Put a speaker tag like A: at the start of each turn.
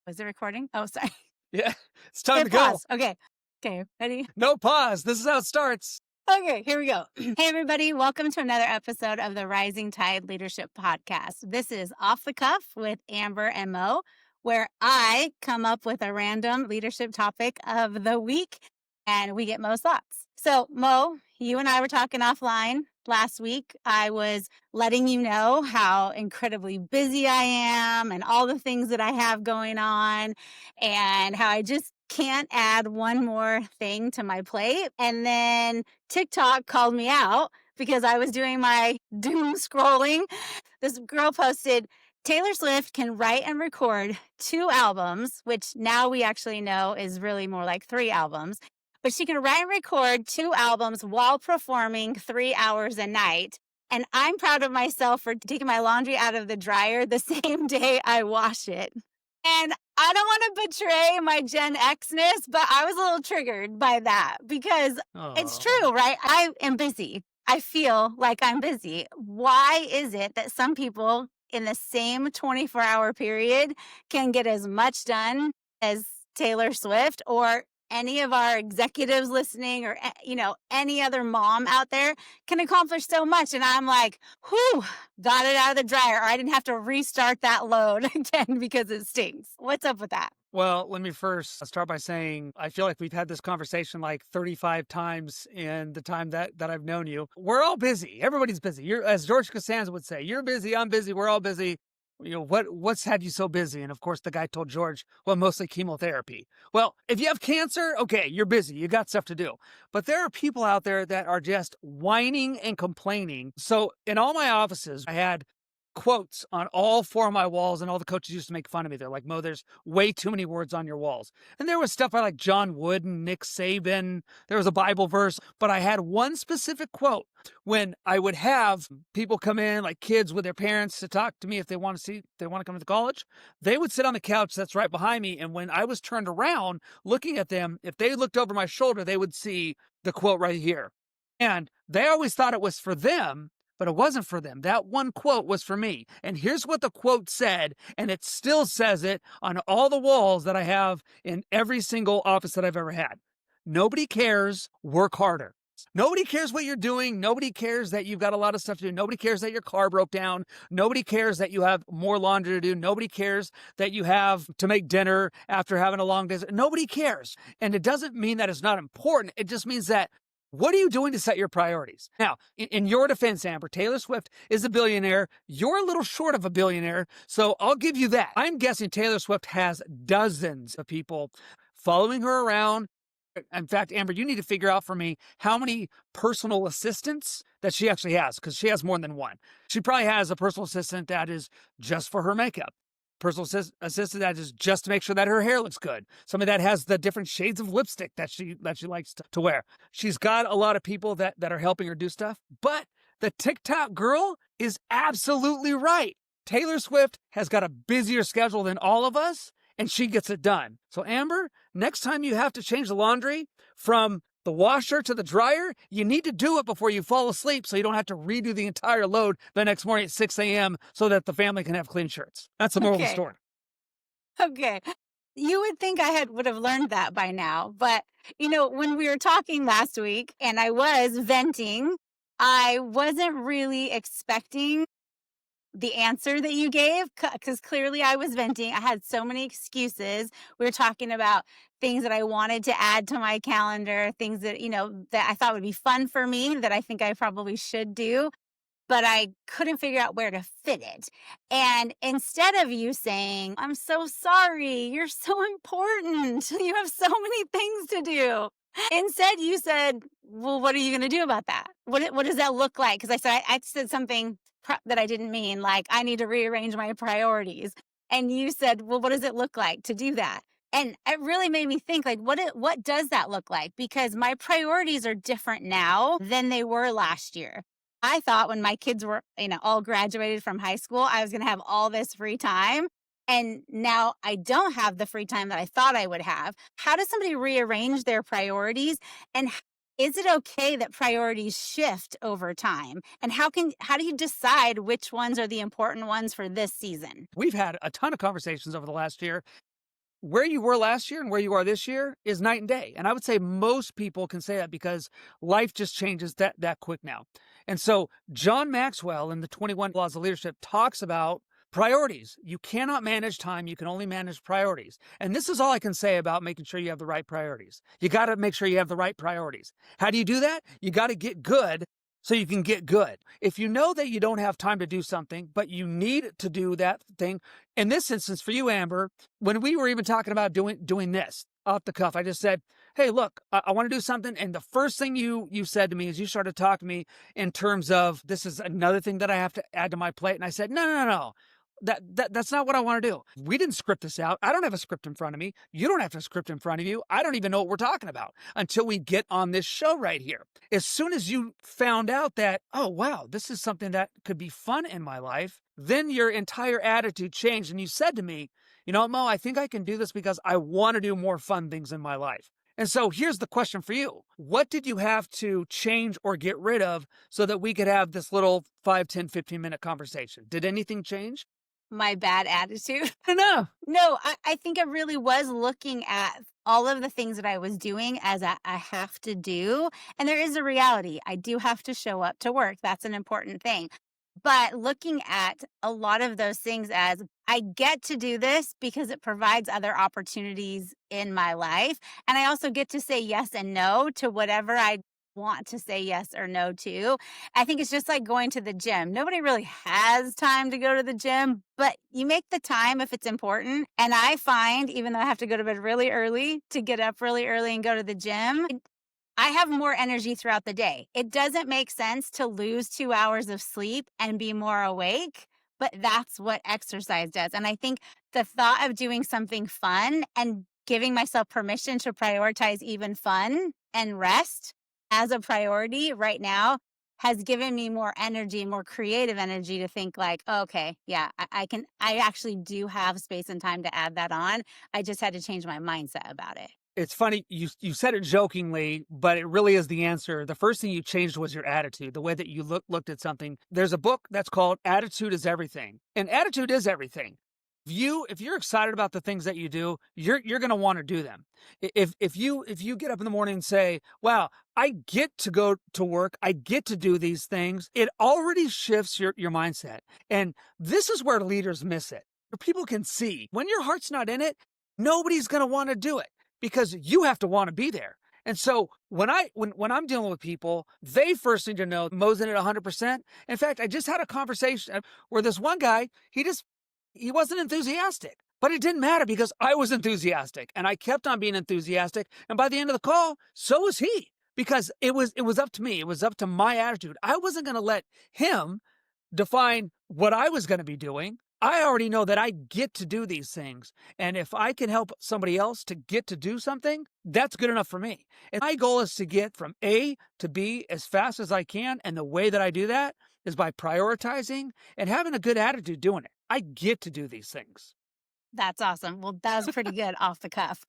A: Was it recording? Oh, sorry.
B: Yeah, it's time to
A: Hit
B: go.
A: pause. Okay. Okay. Ready?
B: No pause. This is how it starts.
A: Okay, here we go. Hey, everybody. Welcome to another episode of the Rising Tide Leadership Podcast. This is Off the Cuff with Amber and Mo, where I come up with a random leadership topic of the week and we get Mo's thoughts. So, Mo, you and I were talking offline last week. I was letting you know how incredibly busy I am and all the things that I have going on and how I just can't add one more thing to my plate. And then TikTok called me out because I was doing my doom scrolling. This girl posted, Taylor Swift can write and record 2 albums, which now we actually know is really more like 3 albums. But she can write and record 2 albums while performing 3 hours a night. And I'm proud of myself for taking my laundry out of the dryer the same day I wash it. And I don't want to betray my Gen X-ness, but I was a little triggered by that because it's true, right? I am busy. I feel like I'm busy. Why is it that some people in the same 24-hour period can get as much done as Taylor Swift or any of our executives listening or, any other mom out there can accomplish so much? And I'm like, whew, got it out of the dryer, or I didn't have to restart that load again because it stinks. What's up with that?
B: Well, let me first start by saying I feel like we've had this conversation like 35 times in the time that I've known you. We're all busy. Everybody's busy. You're, as George Costanza would say, you're busy, I'm busy, we're all busy. What's had you so busy? And of course, the guy told George, well, mostly chemotherapy. Well, if you have cancer, okay, you're busy. You got stuff to do. But there are people out there that are just whining and complaining. So in all my offices, I had quotes on all 4 of my walls, and all the coaches used to make fun of me. They're like, Mo, there's way too many words on your walls. And there was stuff by like John Wood and Nick Saban. There was a Bible verse, but I had one specific quote when I would have people come in, like kids with their parents, to talk to me if they want to come to the college. They would sit on the couch that's right behind me. And when I was turned around looking at them, if they looked over my shoulder, they would see the quote right here. And they always thought it was for them, but it wasn't for them. That one quote was for me. And here's what the quote said, and it still says it on all the walls that I have in every single office that I've ever had. Nobody cares, work harder. Nobody cares what you're doing. Nobody cares that you've got a lot of stuff to do. Nobody cares that your car broke down. Nobody cares that you have more laundry to do. Nobody cares that you have to make dinner after having a long day. Nobody cares. And it doesn't mean that it's not important. It just means that what are you doing to set your priorities? Now, in your defense, Amber, Taylor Swift is a billionaire. You're a little short of a billionaire, so I'll give you that. I'm guessing Taylor Swift has dozens of people following her around. In fact, Amber, you need to figure out for me how many personal assistants that she actually has, because she has more than one. She probably has a personal assistant that is just for her makeup. Personal assistant that is just to make sure that her hair looks good. Somebody that has the different shades of lipstick that she likes to wear. She's got a lot of people that are helping her do stuff. But the TikTok girl is absolutely right. Taylor Swift has got a busier schedule than all of us, and she gets it done. So Amber, next time you have to change the laundry from the washer to the dryer, you need to do it before you fall asleep so you don't have to redo the entire load the next morning at 6 a.m. so that the family can have clean shirts. That's the moral of the story.
A: Okay. You would think I would have learned that by now. But, when we were talking last week and I was venting, I wasn't really expecting the answer that you gave, because clearly I was venting. I had so many excuses. We were talking about things that I wanted to add to my calendar, things that, that I thought would be fun for me that I think I probably should do, but I couldn't figure out where to fit it. And instead of you saying, I'm so sorry, you're so important, you have so many things to do, instead you said, well, what are you going to do about that? What does that look like? Because I said something that I didn't mean, like I need to rearrange my priorities. And you said, well, what does it look like to do that? And it really made me think, like, what does that look like? Because my priorities are different now than they were last year. I thought when my kids were, all graduated from high school, I was going to have all this free time. And now I don't have the free time that I thought I would have. How does somebody rearrange their priorities? And is it okay that priorities shift over time? And how do you decide which ones are the important ones for this season?
B: We've had a ton of conversations over the last year. where you were last year and where you are this year is night and day. And I would say most people can say that because life just changes that quick now. And so John Maxwell in the 21 Laws of Leadership talks about priorities. You cannot manage time, you can only manage priorities. And this is all I can say about making sure you have the right priorities. You got to make sure you have the right priorities. How do you do that? You got to get good so you can get good. If you know that you don't have time to do something, but you need to do that thing, in this instance for you, Amber, when we were even talking about doing this off the cuff, I just said, "Hey, look, I want to do something." And the first thing you said to me is you started talking to me in terms of this is another thing that I have to add to my plate. And I said, "No, no, no, no. That's not what I want to do. We didn't script this out. I don't have a script in front of me. You don't have a script in front of you. I don't even know what we're talking about until we get on this show right here." As soon as you found out that, oh, wow, this is something that could be fun in my life, then your entire attitude changed. And you said to me, "You know, Mo, I think I can do this because I want to do more fun things in my life." And so here's the question for you. What did you have to change or get rid of so that we could have this little 5, 10, 15-minute conversation? Did anything change?
A: My bad attitude.
B: No.
A: No, I think it really was looking at all of the things that I was doing as I have to do. And there is a reality. I do have to show up to work. That's an important thing. But looking at a lot of those things as I get to do this because it provides other opportunities in my life. And I also get to say yes and no to whatever I want to say yes or no to. I think it's just like going to the gym. Nobody really has time to go to the gym, but you make the time if it's important. And I find, even though I have to go to bed really early, to get up really early and go to the gym, I have more energy throughout the day. It doesn't make sense to lose 2 hours of sleep and be more awake, but that's what exercise does. And I think the thought of doing something fun and giving myself permission to prioritize even fun and rest as a priority right now has given me more energy, more creative energy to think like, okay, yeah, I actually do have space and time to add that on. I just had to change my mindset about it.
B: It's funny, you said it jokingly, but it really is the answer. The first thing you changed was your attitude, the way that you looked at something. There's a book that's called Attitude is Everything, and attitude is everything. If you're excited about the things that you do, you're going to want to do them. If you get up in the morning and say, "Wow, I get to go to work, I get to do these things," it already shifts your mindset. And this is where leaders miss it. People can see when your heart's not in it, nobody's going to want to do it because you have to want to be there. And so when I'm dealing with people, they first need to know Mo's in it 100%. In fact, I just had a conversation where this one guy, he wasn't enthusiastic, but it didn't matter because I was enthusiastic and I kept on being enthusiastic. And by the end of the call, so was he, because it was up to me. It was up to my attitude. I wasn't going to let him define what I was going to be doing. I already know that I get to do these things. And if I can help somebody else to get to do something, that's good enough for me. And my goal is to get from A to B as fast as I can. And the way that I do that is by prioritizing and having a good attitude doing it. I get to do these things.
A: That's awesome. Well, that was pretty good off the cuff.